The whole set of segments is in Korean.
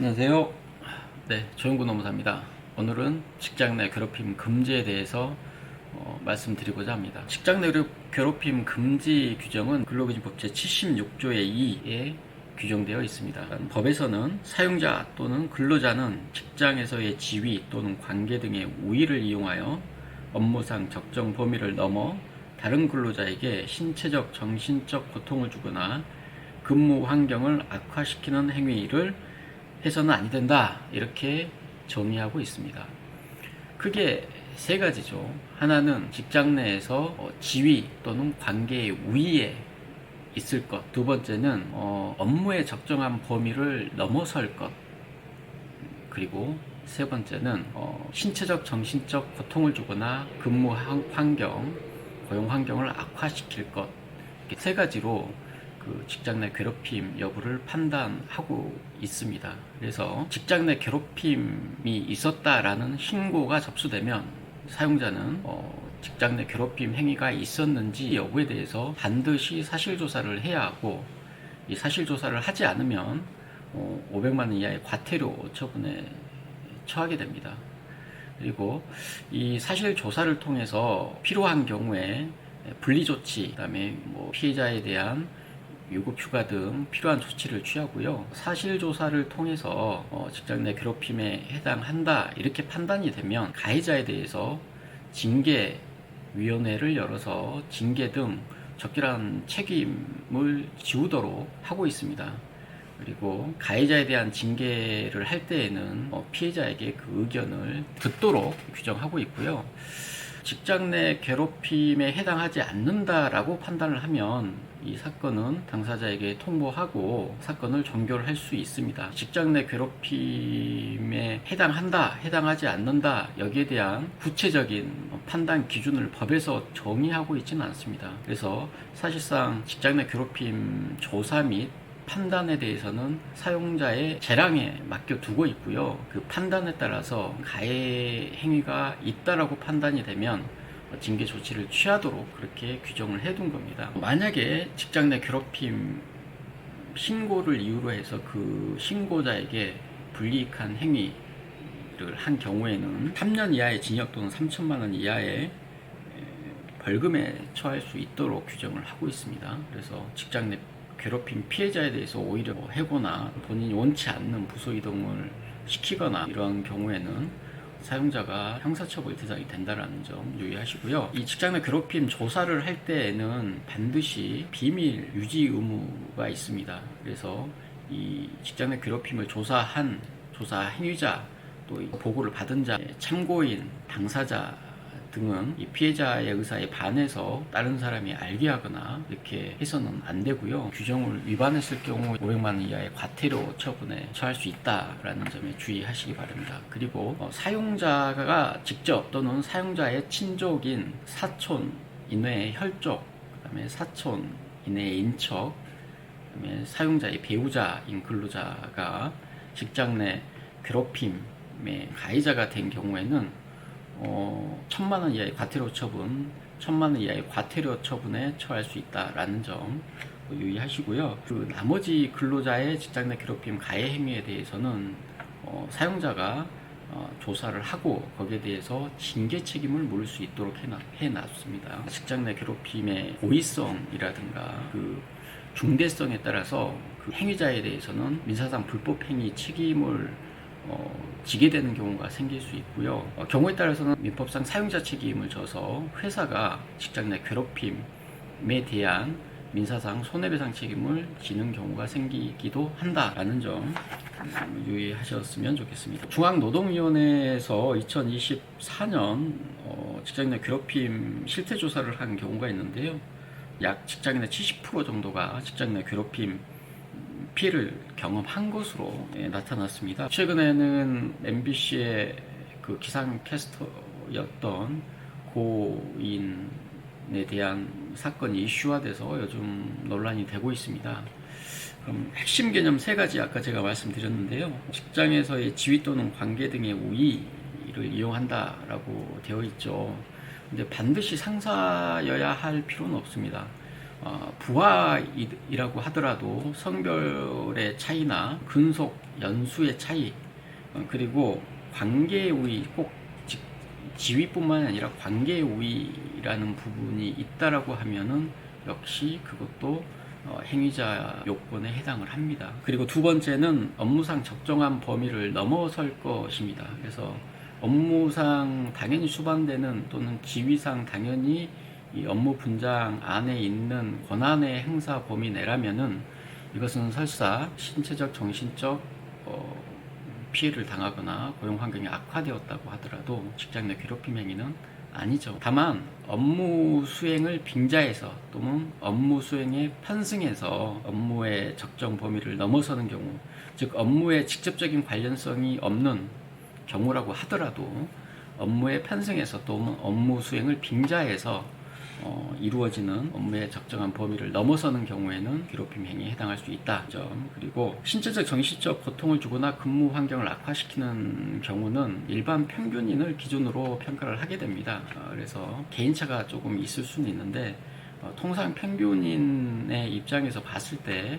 안녕하세요. 네, 조영구 노무사입니다. 오늘은 직장 내 괴롭힘 금지에 대해서 말씀드리고자 합니다. 직장 내 괴롭힘 금지 규정은 근로기준법 제76조의 2에 규정되어 있습니다. 법에서는 사용자 또는 근로자는 직장에서의 지위 또는 관계 등의 우위를 이용하여 업무상 적정 범위를 넘어 다른 근로자에게 신체적, 정신적 고통을 주거나 근무 환경을 악화시키는 행위를 해서는 아니 된다, 이렇게 정의하고 있습니다. 크게 세 가지죠. 하나는 직장 내에서 지위 또는 관계의 우위에 있을 것. 두 번째는 업무의 적정한 범위를 넘어설 것. 그리고 세 번째는 신체적, 정신적 고통을 주거나 근무 환경, 고용 환경을 악화시킬 것. 이렇게 세 가지로 그 직장 내 괴롭힘 여부를 판단하고 있습니다. 그래서 직장 내 괴롭힘이 있었다라는 신고가 접수되면 사용자는 직장 내 괴롭힘 행위가 있었는지 여부에 대해서 반드시 사실조사를 해야 하고, 이 사실조사를 하지 않으면 500만 원 이하의 과태료 처분에 처하게 됩니다. 그리고 이 사실조사를 통해서 필요한 경우에 분리조치, 그다음에 피해자에 대한 유급휴가 등 필요한 조치를 취하고요. 사실조사를 통해서 직장 내 괴롭힘에 해당한다, 이렇게 판단이 되면 가해자에 대해서 징계위원회를 열어서 징계 등 적절한 책임을 지우도록 하고 있습니다. 그리고 가해자에 대한 징계를 할 때에는 피해자에게 그 의견을 듣도록 규정하고 있고요. 직장 내 괴롭힘에 해당하지 않는다라고 판단을 하면 이 사건은 당사자에게 통보하고 사건을 종결할 수 있습니다. 직장 내 괴롭힘에 해당한다, 해당하지 않는다, 여기에 대한 구체적인 판단 기준을 법에서 정의하고 있지는 않습니다. 그래서 사실상 직장 내 괴롭힘 조사 및 판단에 대해서는 사용자의 재량에 맡겨두고 있고요. 그 판단에 따라서 가해 행위가 있다라고 판단이 되면 징계 조치를 취하도록 그렇게 규정을 해둔 겁니다. 만약에 직장 내 괴롭힘 신고를 이유로 해서 그 신고자에게 불이익한 행위를 한 경우에는 3년 이하의 징역 또는 3천만 원 이하의 벌금에 처할 수 있도록 규정을 하고 있습니다. 그래서 직장 내 괴롭힘 피해자에 대해서 오히려 해고나 본인이 원치 않는 부서 이동을 시키거나 이러한 경우에는 사용자가 형사처벌 대상이 된다는 점 유의하시고요. 이 직장 내 괴롭힘 조사를 할 때에는 반드시 비밀 유지 의무가 있습니다. 그래서 이 직장 내 괴롭힘을 조사한 조사 행위자, 또 보고를 받은 자, 참고인, 당사자 등은 이 피해자의 의사에 반해서 다른 사람이 알게 하거나 이렇게 해서는 안 되고요. 규정을 위반했을 경우 500만 원 이하의 과태료 처분에 처할 수 있다라는 점에 주의하시기 바랍니다. 그리고 사용자가 직접 또는 사용자의 친족인 사촌 이내의 혈족, 그다음에 사촌 이내의 인척, 그다음에 사용자의 배우자인 근로자가 직장 내 괴롭힘의 가해자가 된 경우에는 1,000만 원 이하의 과태료 처분, 1,000만 원 이하의 과태료 처분에 처할 수 있다라는 점 유의하시고요. 그 나머지 근로자의 직장 내 괴롭힘 가해 행위에 대해서는 사용자가 조사를 하고 거기에 대해서 징계 책임을 물을 수 있도록 해놨습니다. 직장 내 괴롭힘의 고의성이라든가 그 중대성에 따라서 그 행위자에 대해서는 민사상 불법 행위 책임을 지게 되는 경우가 생길 수 있고요. 경우에 따라서는 민법상 사용자 책임을 져서 회사가 직장 내 괴롭힘에 대한 민사상 손해배상 책임을 지는 경우가 생기기도 한다라는 점 유의하셨으면 좋겠습니다. 중앙노동위원회에서 2024년 직장 내 괴롭힘 실태조사를 한 경우가 있는데요. 약 직장인의 70% 정도가 직장 내 괴롭힘 피해를 경험한 것으로 나타났습니다. 최근에는 MBC의 그 기상캐스터였던 고인에 대한 사건이 이슈화돼서 요즘 논란이 되고 있습니다. 그럼 핵심 개념 세 가지 아까 제가 말씀드렸는데요. 직장에서의 지위 또는 관계 등의 우위를 이용한다라고 되어 있죠. 근데 반드시 상사여야 할 필요는 없습니다. 부하이라고 하더라도 성별의 차이나 근속 연수의 차이, 그리고 관계의 우위, 꼭 지위뿐만 아니라 관계의 우위라는 부분이 있다라고 하면은 역시 그것도 행위자 요건에 해당을 합니다. 그리고 두 번째는 업무상 적정한 범위를 넘어설 것입니다. 그래서 업무상 당연히 수반되는 또는 지위상 당연히 이 업무 분장 안에 있는 권한의 행사 범위 내라면은 이것은 설사 신체적, 정신적 피해를 당하거나 고용 환경이 악화되었다고 하더라도 직장 내 괴롭힘 행위는 아니죠. 다만 업무 수행을 빙자해서 또는 업무 수행에 편승해서 업무의 적정 범위를 넘어서는 경우, 즉 업무에 직접적인 관련성이 없는 경우라고 하더라도 업무에 편승해서 또는 업무 수행을 빙자해서 이루어지는 업무의 적정한 범위를 넘어서는 경우에는 괴롭힘 행위에 해당할 수 있다. 그리고 신체적, 정신적 고통을 주거나 근무 환경을 악화시키는 경우는 일반 평균인을 기준으로 평가를 하게 됩니다. 그래서 개인차가 조금 있을 수는 있는데 통상 평균인의 입장에서 봤을 때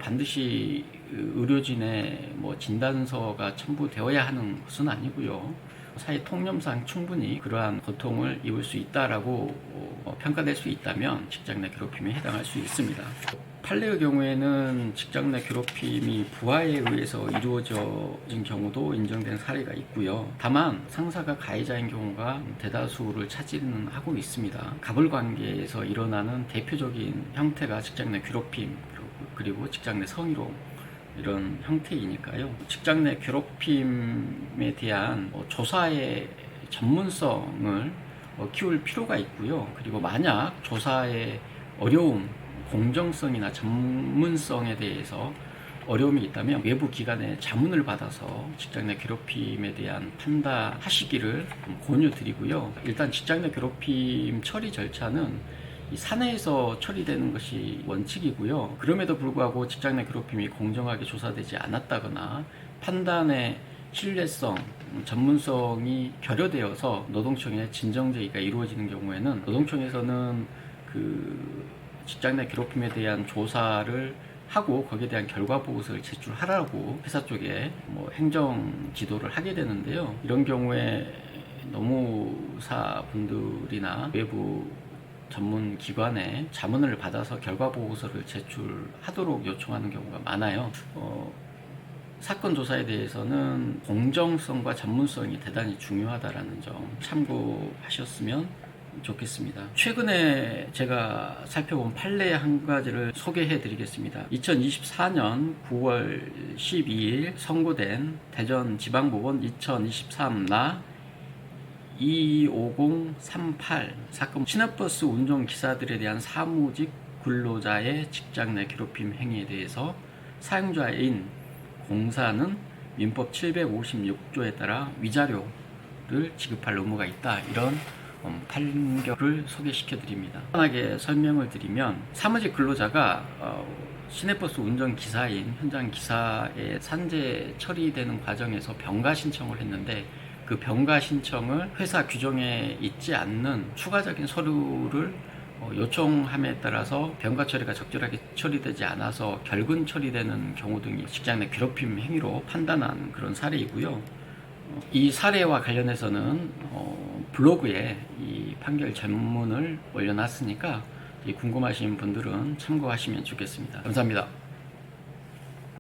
반드시 의료진의 진단서가 첨부되어야 하는 것은 아니고요. 사회 통념상 충분히 그러한 고통을 입을 수 있다라고 평가될 수 있다면 직장 내 괴롭힘에 해당할 수 있습니다. 판례의 경우에는 직장 내 괴롭힘이 부하에 의해서 이루어진 경우도 인정된 사례가 있고요. 다만 상사가 가해자인 경우가 대다수를 차지는 하고 있습니다. 갑을 관계에서 일어나는 대표적인 형태가 직장 내 괴롭힘, 그리고 직장 내 성희롱, 이런 형태이니까요. 직장 내 괴롭힘에 대한 조사의 전문성을 키울 필요가 있고요. 그리고 만약 조사의 어려움, 공정성이나 전문성에 대해서 어려움이 있다면 외부 기관의 자문을 받아서 직장 내 괴롭힘에 대한 판단하시기를 권유드리고요. 일단 직장 내 괴롭힘 처리 절차는 이 사내에서 처리되는 것이 원칙이고요. 그럼에도 불구하고 직장 내 괴롭힘이 공정하게 조사되지 않았다거나 판단의 신뢰성, 전문성이 결여되어서 노동청에 진정제의가 이루어지는 경우에는 노동청에서는 그 직장 내 괴롭힘에 대한 조사를 하고 거기에 대한 결과 보고서를 제출하라고 회사 쪽에 행정 지도를 하게 되는데요. 이런 경우에 노무사분들이나 외부 전문 기관에 자문을 받아서 결과 보고서를 제출하도록 요청하는 경우가 많아요. 사건 조사에 대해서는 공정성과 전문성이 대단히 중요하다라는 점 참고하셨으면 좋겠습니다. 최근에 제가 살펴본 판례 한 가지를 소개해 드리겠습니다. 2024년 9월 12일 선고된 대전지방법원 2023나 225038 사건, 시내버스 운전기사들에 대한 사무직 근로자의 직장 내 괴롭힘 행위에 대해서 사용자인 공사는 민법 756조에 따라 위자료를 지급할 의무가 있다, 이런 판결을 소개시켜 드립니다. 간단하게 설명을 드리면 사무직 근로자가 시내버스 운전기사인 현장 기사의 산재 처리되는 과정에서 병가 신청을 했는데 그 병가 신청을 회사 규정에 있지 않는 추가적인 서류를 요청함에 따라서 병가 처리가 적절하게 처리되지 않아서 결근 처리되는 경우 등이 직장 내 괴롭힘 행위로 판단한 그런 사례이고요. 이 사례와 관련해서는 블로그에 이 판결 전문을 올려놨으니까 궁금하신 분들은 참고하시면 좋겠습니다. 감사합니다.